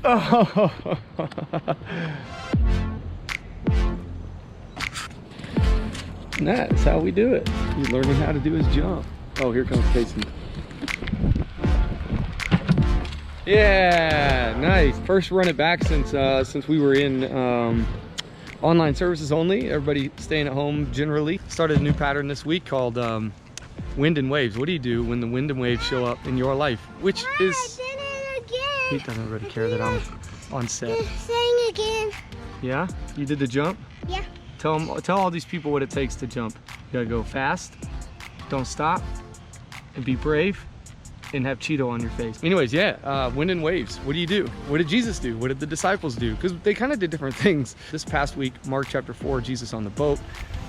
Oh. And that's how we do it. He's learning how to do his jump. Oh, here comes Payson. Yeah, nice. First run it back since we were in online services only. Everybody staying at home generally. Started a new pattern this week called wind and waves. What do you do when the wind and waves show up in your life? Which is... I did it again. He doesn't really care that I'm on set. Saying again. Yeah? You did the jump? Yeah. Tell all these people what it takes to jump. You gotta go fast, don't stop, and be brave, and have Cheeto on your face. Anyways, yeah, wind and waves. What do you do? What did Jesus do? What did the disciples do? Because they kind of did different things. This past week, Mark chapter 4, Jesus on the boat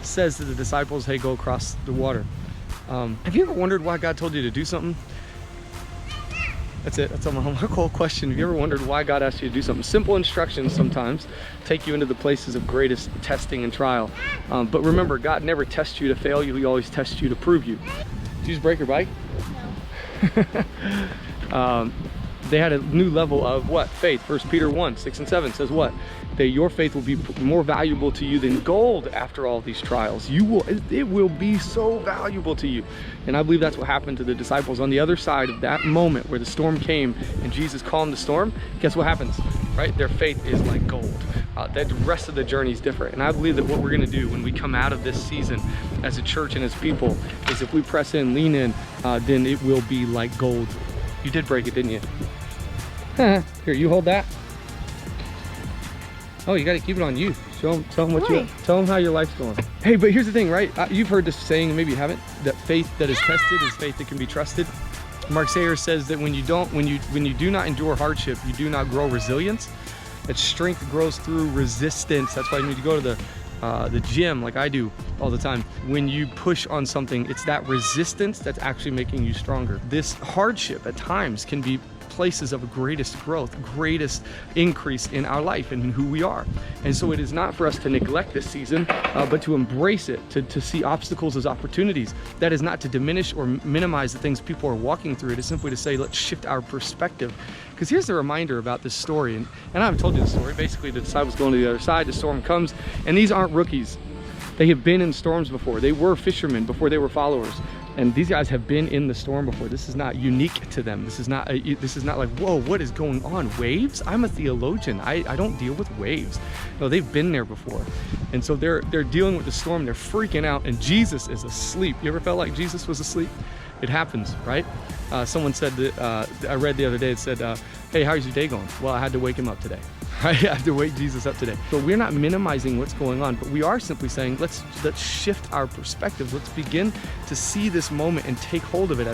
says to the disciples, hey, go across the water. Have you ever wondered why God told you to do something? That's it. That's my whole question. Have you ever wondered why God asked you to do something? Simple instructions sometimes take you into the places of greatest testing and trial. But remember, God never tests you to fail you. He always tests you to prove you. Did you just break your bike? No. They had a new level of what? Faith. 1 Peter 1, 6 and 7 says what? That your faith will be more valuable to you than gold after all these trials. It will be so valuable to you. And I believe that's what happened to the disciples. On the other side of that moment where the storm came and Jesus calmed the storm, guess what happens, right? Their faith is like gold. The rest of the journey is different. And I believe that what we're gonna do when we come out of this season as a church and as people is if we press in, lean in, then it will be like gold. You did break it, didn't you? Here, you hold that. Oh, you gotta keep it on you. Show them, tell them tell them how your life's going. Hey, but here's the thing, right? You've heard this saying, and maybe you haven't, that faith that is tested is faith that can be trusted. Mark Sayers says that when you do not endure hardship, you do not grow resilience. That strength grows through resistance. That's why you need to go to the gym like I do all the time. When you push on something, it's that resistance that's actually making you stronger. This hardship at times can be places of greatest growth, greatest increase in our life and who we are. And so it is not for us to neglect this season, but to embrace it, to see obstacles as opportunities. That is not to diminish or minimize the things people are walking through. It is simply to say, let's shift our perspective. Because here's the reminder about this story, and I haven't told you the story. Basically, the disciples going to the other side, the storm comes, and these aren't rookies. They have been in storms before. They were fishermen before they were followers. And these guys have been in the storm before. This is not unique to them. This is not like, whoa, what is going on? Waves? I'm a theologian. I don't deal with waves. No, they've been there before. And so they're dealing with the storm. They're freaking out, and Jesus is asleep. You ever felt like Jesus was asleep? It happens, right? Someone said that, I read the other day, it said, hey, how's your day going? Well, I had to wake him up today. I have to wake Jesus up today. So we're not minimizing what's going on, but we are simply saying, let's shift our perspective. Let's begin to see this moment and take hold of it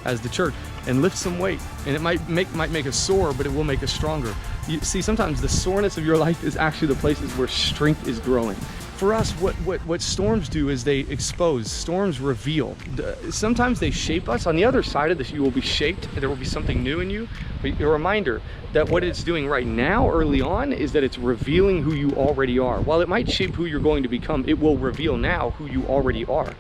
as the church and lift some weight. And it might make us sore, but it will make us stronger. You see, sometimes the soreness of your life is actually the places where strength is growing. For us, what storms do is they expose. Storms reveal. Sometimes they shape us. On the other side of this, you will be shaped. There will be something new in you. But a reminder that what it's doing right now, early on, is that it's revealing who you already are. While it might shape who you're going to become, it will reveal now who you already are.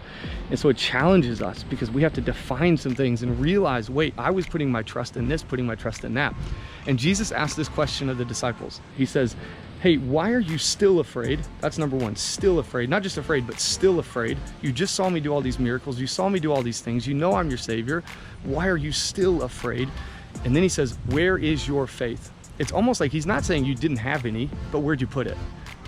And so it challenges us because we have to define some things and realize, wait, I was putting my trust in this, putting my trust in that. And Jesus asked this question of the disciples. He says, hey, why are you still afraid? That's number one, still afraid. Not just afraid, but still afraid. You just saw me do all these miracles. You saw me do all these things. You know I'm your Savior. Why are you still afraid? And then he says, where is your faith? It's almost like he's not saying you didn't have any, but where'd you put it?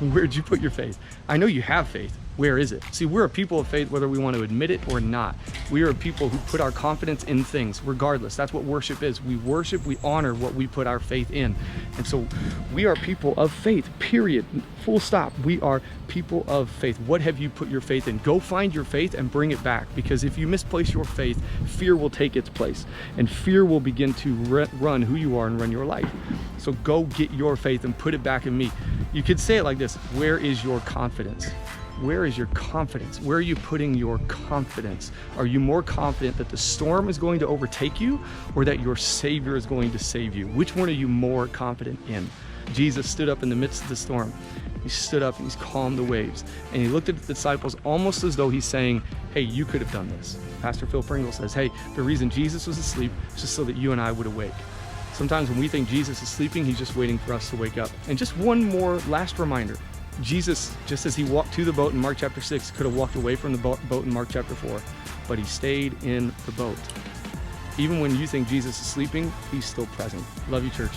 Where'd you put your faith? I know you have faith. Where is it? See, we're a people of faith, whether we want to admit it or not. We are a people who put our confidence in things, regardless. That's what worship is. We worship, we honor what we put our faith in. And so we are people of faith, period. Full stop. We are people of faith. What have you put your faith in? Go find your faith and bring it back. Because if you misplace your faith, fear will take its place. And fear will begin to run who you are and run your life. So go get your faith and put it back in me. You could say it like this: where is your confidence? Where is your confidence? Where are you putting your confidence? Are you more confident that the storm is going to overtake you, or that your Savior is going to save you? Which one are you more confident in? Jesus stood up in the midst of the storm. He stood up and he's calmed the waves. And he looked at the disciples almost as though he's saying, hey, you could have done this. Pastor Phil Pringle says, hey, the reason Jesus was asleep is just so that you and I would awake. Sometimes when we think Jesus is sleeping, he's just waiting for us to wake up. And just one more last reminder. Jesus, just as he walked to the boat in Mark chapter 6, could have walked away from the boat in Mark chapter 4, but he stayed in the boat. Even when you think Jesus is sleeping, he's still present. Love you, church.